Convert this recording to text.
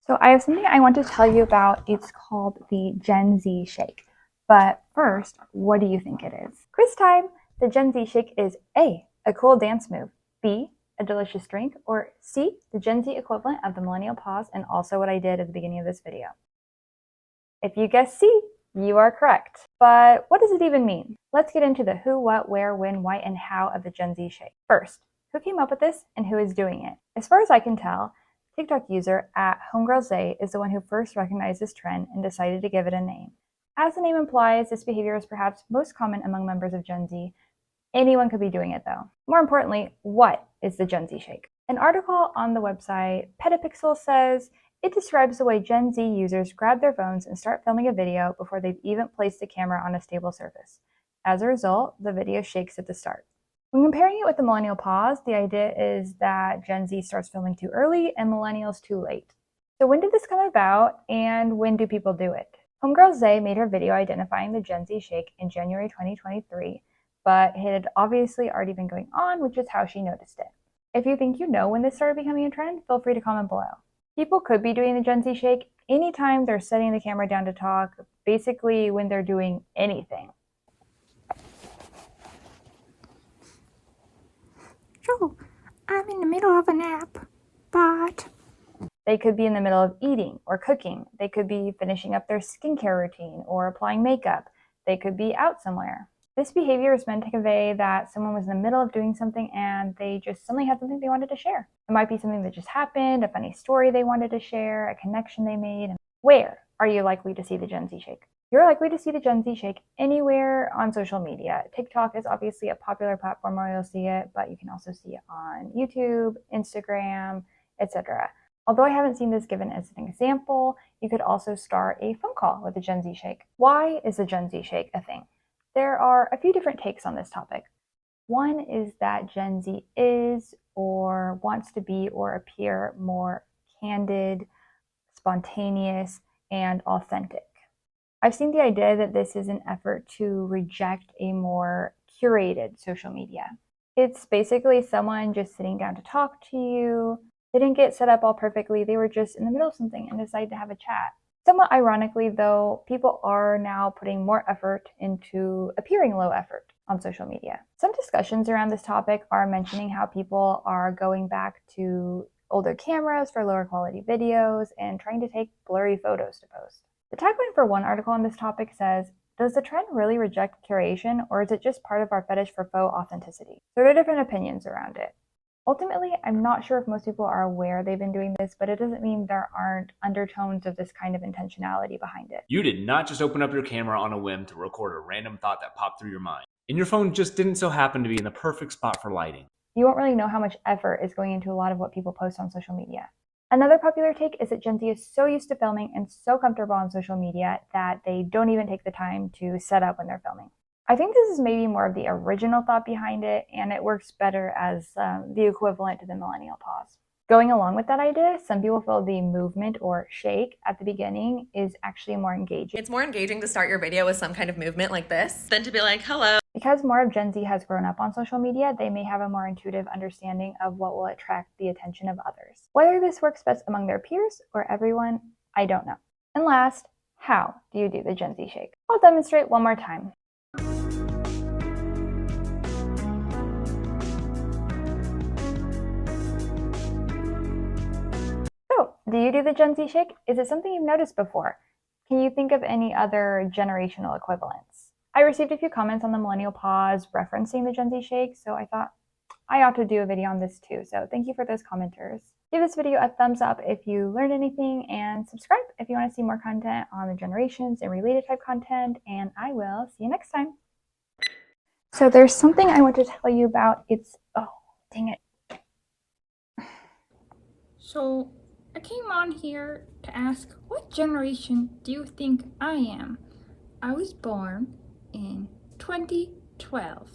So I have something I want to tell you about. It's called the Gen Z Shake. But first, what do you think it is? Quiz time! The Gen Z Shake is A, a cool dance move, B, a delicious drink, or C, the Gen Z equivalent of the Millennial Pause and also what I did at the beginning of this video. If you guessed C, you are correct. But what does it even mean? Let's get into the who, what, where, when, why, and how of the Gen Z Shake. First, who came up with this and who is doing it? As far as I can tell, TikTok user at homegirlzay is the one who first recognized this trend and decided to give it a name. As the name implies, this behavior is perhaps most common among members of Gen Z. Anyone could be doing it though. More importantly, what is the Gen Z Shake? An article on the website Petapixel says it describes the way Gen Z users grab their phones and start filming a video before they've even placed the camera on a stable surface. As a result, the video shakes at the start. When comparing it with the Millennial Pause, the idea is that Gen Z starts filming too early and Millennials too late. So when did this come about and when do people do it? Homegirl Zay made her video identifying the Gen Z Shake in January 2023, but it had obviously already been going on, which is how she noticed it. If you think you know when this started becoming a trend, feel free to comment below. People could be doing the Gen Z Shake anytime they're setting the camera down to talk, basically when they're doing anything. So, I'm in the middle of a nap, but... They could be in the middle of eating or cooking. They could be finishing up their skincare routine or applying makeup. They could be out somewhere. This behavior is meant to convey that someone was in the middle of doing something and they just suddenly had something they wanted to share. It might be something that just happened, a funny story they wanted to share, a connection they made. Where are you likely to see the Gen Z Shake? You're likely to see the Gen Z Shake anywhere on social media. TikTok is obviously a popular platform where you'll see it, but you can also see it on YouTube, Instagram, etc. Although I haven't seen this given as an example, you could also start a phone call with the Gen Z Shake. Why is the Gen Z Shake a thing? There are a few different takes on this topic. One is that Gen Z is or wants to be or appear more candid, spontaneous, and authentic. I've seen the idea that this is an effort to reject a more curated social media. It's basically someone just sitting down to talk to you. They didn't get set up all perfectly. They were just in the middle of something and decided to have a chat. Somewhat ironically, though, people are now putting more effort into appearing low effort on social media. Some discussions around this topic are mentioning how people are going back to older cameras for lower quality videos and trying to take blurry photos to post. The tagline for one article on this topic says, "Does the trend really reject curation, or is it just part of our fetish for faux authenticity?" There are different opinions around it. Ultimately, I'm not sure if most people are aware they've been doing this, but it doesn't mean there aren't undertones of this kind of intentionality behind it. You did not just open up your camera on a whim to record a random thought that popped through your mind. And your phone just didn't so happen to be in the perfect spot for lighting. You won't really know how much effort is going into a lot of what people post on social media. Another popular take is that Gen Z is so used to filming and so comfortable on social media that they don't even take the time to set up when they're filming. I think this is maybe more of the original thought behind it, and it works better as the equivalent to the Millennial Pause. Going along with that idea, some people feel the movement or shake at the beginning is actually more engaging. It's more engaging to start your video with some kind of movement like this than to be like, hello. Because more of Gen Z has grown up on social media, they may have a more intuitive understanding of what will attract the attention of others. Whether this works best among their peers or everyone, I don't know. And last, how do you do the Gen Z Shake? I'll demonstrate one more time. So, do you do the Gen Z Shake? Is it something you've noticed before? Can you think of any other generational equivalents? I received a few comments on the Millennial Pause referencing the Gen Z Shake, so I thought I ought to do a video on this too. So thank you for those commenters. Give this video a thumbs up if you learned anything, and subscribe if you want to see more content on the generations and related type content, and I will see you next time. So there's something I want to tell you about. Oh, dang it. So, I came on here to ask, what generation do you think I am? I was born in 2012.